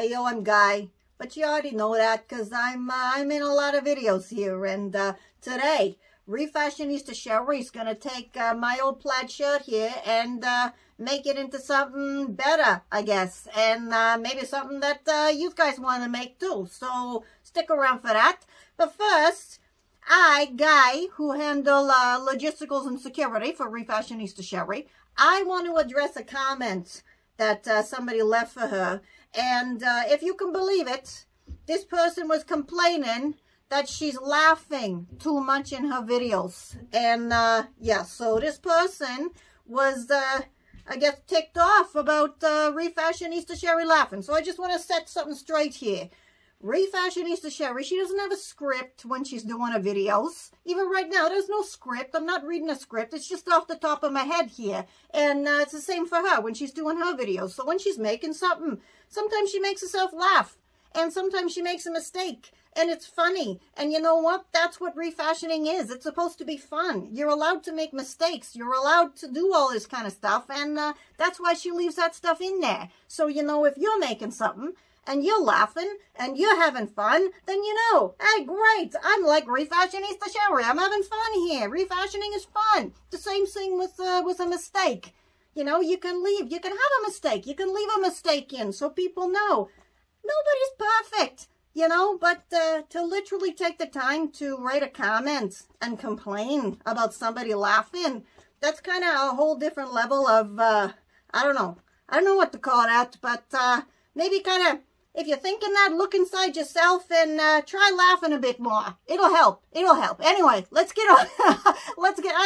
Ayo, I'm Guy, but you already know that because I'm in a lot of videos here. And today, Refashionista Sherry's gonna take my old plaid shirt here and make it into something better, I guess, and maybe something that you guys want to make too. So stick around for that. But first, Guy, who handle logisticals and security for Refashionista Sherry, I want to address a comment that somebody left for her. And if you can believe it, this person was complaining that she's laughing too much in her videos. And yeah, so this person was, I guess, ticked off about Refashionista Sherry laughing. So I just want to set something straight here. Refashionista Sherry, she doesn't have a script when she's doing her videos. Even right now, there's no script. I'm not reading a script. It's just off the top of my head here. And it's the same for her when she's doing her videos. So when she's making something, sometimes she makes herself laugh. And sometimes she makes a mistake. And it's funny. And you know what? That's what refashioning is. It's supposed to be fun. You're allowed to make mistakes. You're allowed to do all this kind of stuff. And that's why she leaves that stuff in there. So, you know, if you're making something and you're laughing, and you're having fun, then you know, hey, great, I'm like Refashionista Sherry. I'm having fun here. Refashioning is fun. The same thing with a mistake. You know, you can have a mistake. You can leave a mistake in so people know. Nobody's perfect, you know, but to literally take the time to write a comment and complain about somebody laughing, that's kind of a whole different level of, I don't know what to call that, but maybe kind of, if you're thinking that, look inside yourself and try laughing a bit more. It'll help. It'll help. Anyway, let's get on.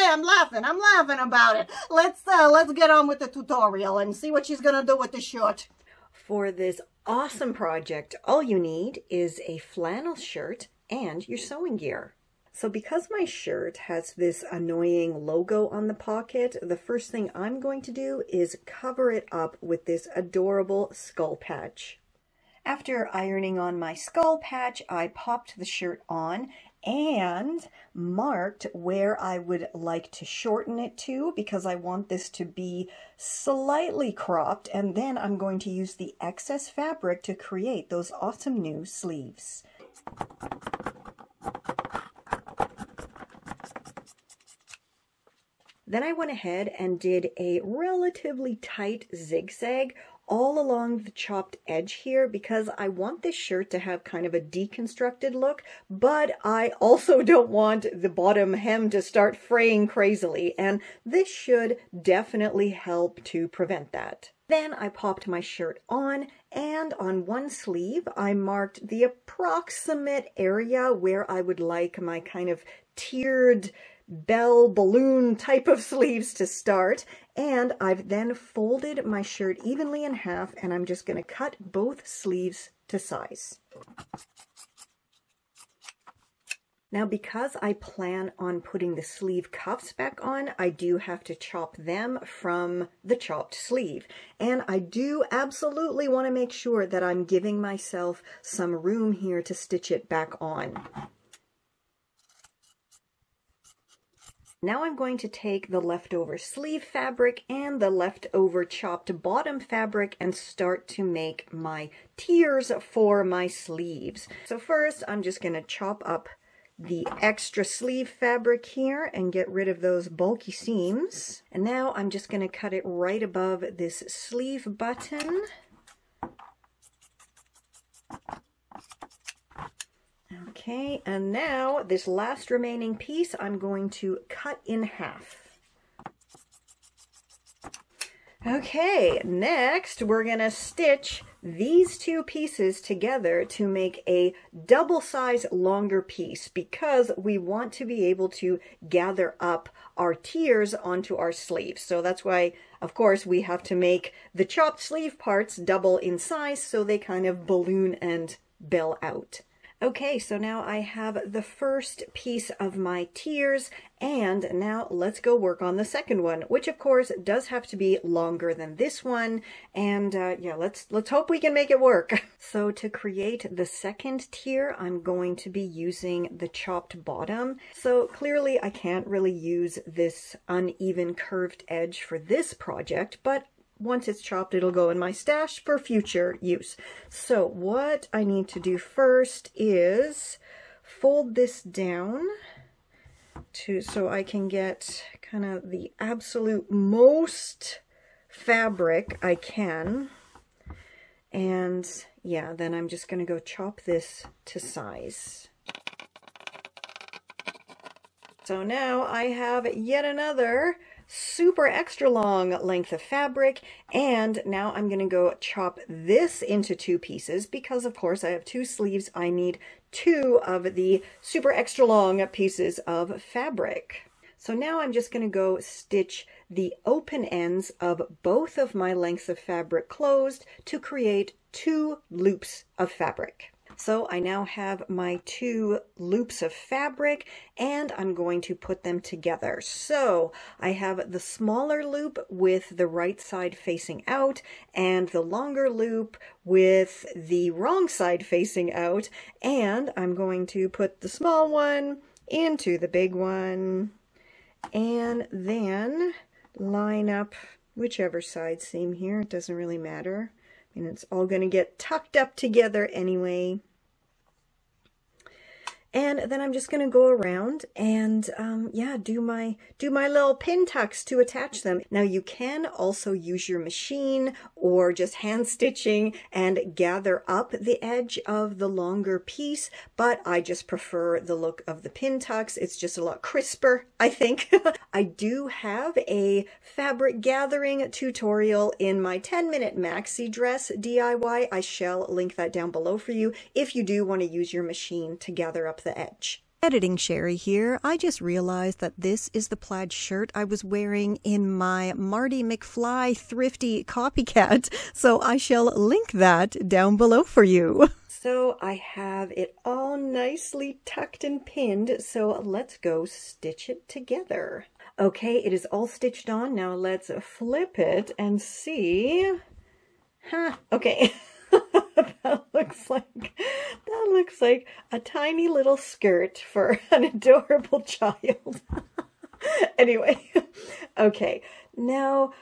I'm laughing about it. Let's get on with the tutorial and see what she's going to do with the shirt. For this awesome project, all you need is a flannel shirt and your sewing gear. So because my shirt has this annoying logo on the pocket, the first thing I'm going to do is cover it up with this adorable skull patch. After ironing on my skull patch, I popped the shirt on and marked where I would like to shorten it to because I want this to be slightly cropped, and then I'm going to use the excess fabric to create those awesome new sleeves. Then I went ahead and did a relatively tight zigzag all along the chopped edge here because I want this shirt to have kind of a deconstructed look, but I also don't want the bottom hem to start fraying crazily, and this should definitely help to prevent that. Then I popped my shirt on, and on one sleeve I marked the approximate area where I would like my kind of tiered bell balloon type of sleeves to start, and I've then folded my shirt evenly in half, and I'm just going to cut both sleeves to size. Now, because I plan on putting the sleeve cuffs back on, I do have to chop them from the chopped sleeve. And I do absolutely want to make sure that I'm giving myself some room here to stitch it back on. Now I'm going to take the leftover sleeve fabric and the leftover chopped bottom fabric and start to make my tiers for my sleeves. So first I'm just going to chop up the extra sleeve fabric here and get rid of those bulky seams. And now I'm just going to cut it right above this sleeve button. Okay, and now this last remaining piece I'm going to cut in half. Okay, next we're going to stitch these two pieces together to make a double size longer piece because we want to be able to gather up our tiers onto our sleeves. So that's why, of course, we have to make the chopped sleeve parts double in size so they kind of balloon and bell out. Okay, so now I have the first piece of my tiers, and now let's go work on the second one, which of course does have to be longer than this one, and yeah, let's hope we can make it work. So to create the second tier, I'm going to be using the chopped bottom. So clearly I can't really use this uneven curved edge for this project, but once it's chopped, it'll go in my stash for future use. So what I need to do first is fold this down so I can get kind of the absolute most fabric I can. And yeah, then I'm just going to go chop this to size. So now I have yet another super extra long length of fabric, and now I'm going to go chop this into 2 pieces because of course I have 2 sleeves. I need 2 of the super extra long pieces of fabric. So now I'm just going to go stitch the open ends of both of my lengths of fabric closed to create 2 loops of fabric. So I now have my 2 loops of fabric, and I'm going to put them together. So I have the smaller loop with the right side facing out and the longer loop with the wrong side facing out, and I'm going to put the small one into the big one and then line up whichever side seam here. It doesn't really matter. And it's all going to get tucked up together anyway. And then I'm just going to go around and yeah, do my little pin tucks to attach them. Now you can also use your machine or just hand stitching and gather up the edge of the longer piece, but I just prefer the look of the pin tucks. It's just a lot crisper, I think. I do have a fabric gathering tutorial in my 10-minute maxi dress DIY. I shall link that down below for you if you do want to use your machine to gather up the edge. Editing Sherry here. I just realized that this is the plaid shirt I was wearing in my Marty McFly thrifty copycat, so I shall link that down below for you. So I have it all nicely tucked and pinned, so let's go stitch it together. Okay, it is all stitched on. Now let's flip it and see. Okay. That looks like a tiny little skirt for an adorable child. Anyway, okay. Now,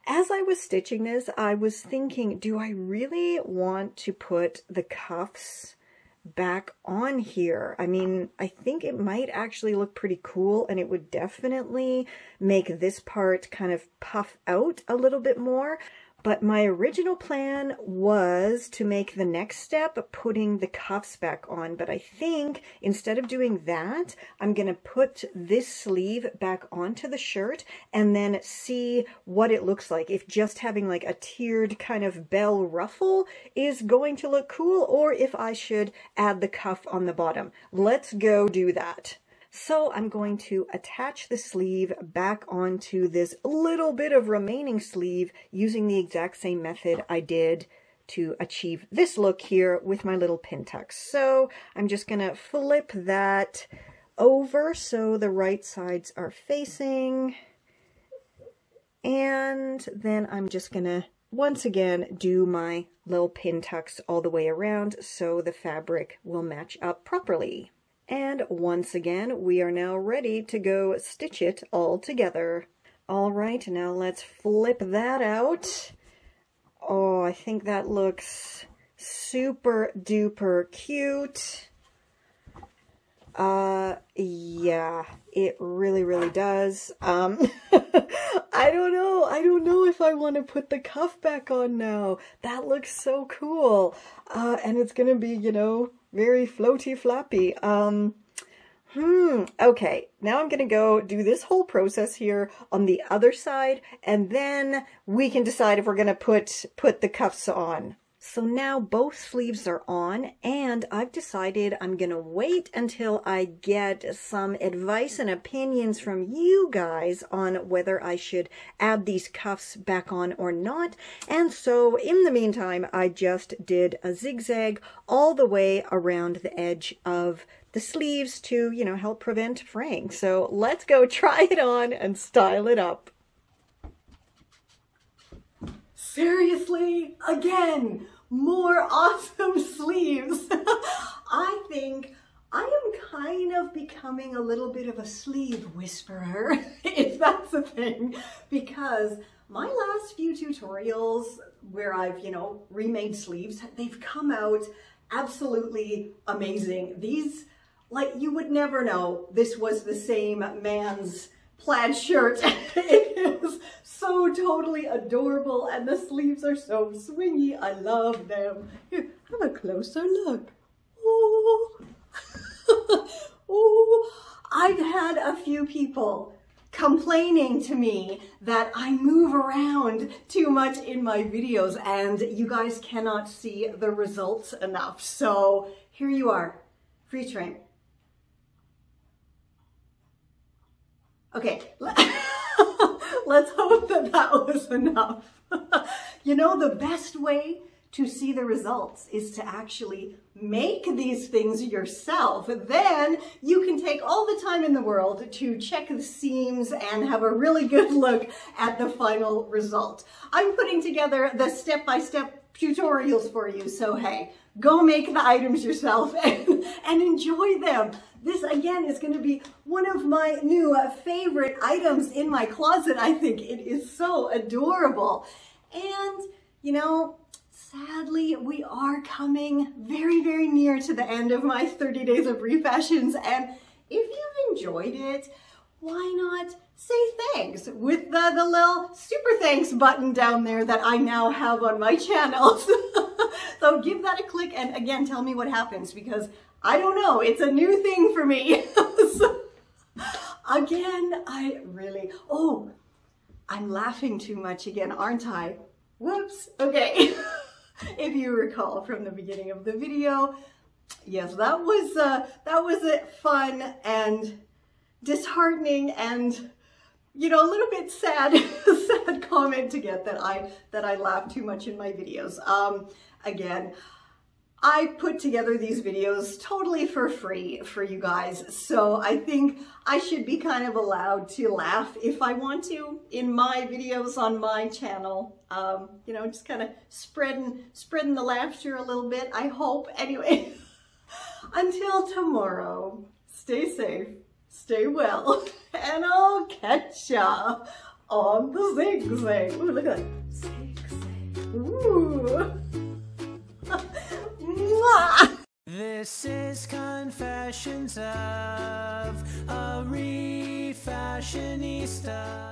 as I was stitching this, I was thinking, do I really want to put the cuffs back on here? I mean, I think it might actually look pretty cool, and it would definitely make this part kind of puff out a little bit more. But my original plan was to make the next step putting the cuffs back on. But I think instead of doing that, I'm going to put this sleeve back onto the shirt and then see what it looks like. If just having like a tiered kind of bell ruffle is going to look cool, or if I should add the cuff on the bottom. Let's go do that. So I'm going to attach the sleeve back onto this little bit of remaining sleeve using the exact same method I did to achieve this look here with my little pin tucks. So I'm just going to flip that over so the right sides are facing. And then I'm just going to once again do my little pin tucks all the way around so the fabric will match up properly. And once again, we are now ready to go stitch it all together. All right, now let's flip that out. Oh, I think that looks super duper cute. Yeah, it really does. I don't know if I want to put the cuff back on now. That looks so cool. And it's gonna be, you know, very floaty flappy. Okay, now I'm gonna go do this whole process here on the other side, and then we can decide if we're gonna put the cuffs on. So now both sleeves are on, and I've decided I'm gonna wait until I get some advice and opinions from you guys on whether I should add these cuffs back on or not. And so in the meantime, I just did a zigzag all the way around the edge of the sleeves to, you know, help prevent fraying. So let's go try it on and style it up. Seriously, again, more awesome sleeves. I think I am kind of becoming a little bit of a sleeve whisperer, if that's a thing, because my last few tutorials where I've, you know, remade sleeves, they've come out absolutely amazing. These, like, you would never know this was the same man's plaid shirt. It is so totally adorable, and the sleeves are so swingy. I love them. Here, have a closer look. Oh. Oh, I've had a few people complaining to me that I move around too much in my videos, and you guys cannot see the results enough. So here you are, freeze frame. Okay, let's hope that that was enough. You know, the best way to see the results is to actually make these things yourself. Then you can take all the time in the world to check the seams and have a really good look at the final result. I'm putting together the step-by-step tutorials for you, so hey, go make the items yourself and enjoy them. This, again, is going to be one of my new favorite items in my closet. I think it is so adorable. And, you know, sadly, we are coming very, very near to the end of my 30 days of refashions. And if you've enjoyed it, why not say thanks with the little super thanks button down there that I now have on my channel. So give that a click and, again, tell me what happens, because I don't know, it's a new thing for me. So, again, I'm laughing too much again, aren't I? Whoops, okay. If you recall from the beginning of the video, yes, that was fun and disheartening and, you know, a little bit sad, sad comment to get that I laugh too much in my videos. Again, I put together these videos totally for free for you guys, so I think I should be kind of allowed to laugh if I want to in my videos on my channel. You know, just kind of spreading the laughter a little bit, I hope. Anyway, until tomorrow, stay safe, stay well, and I'll catch ya on the zigzag. Ooh, look at that. Zigzag. Ooh. This is Confessions of a Refashionista.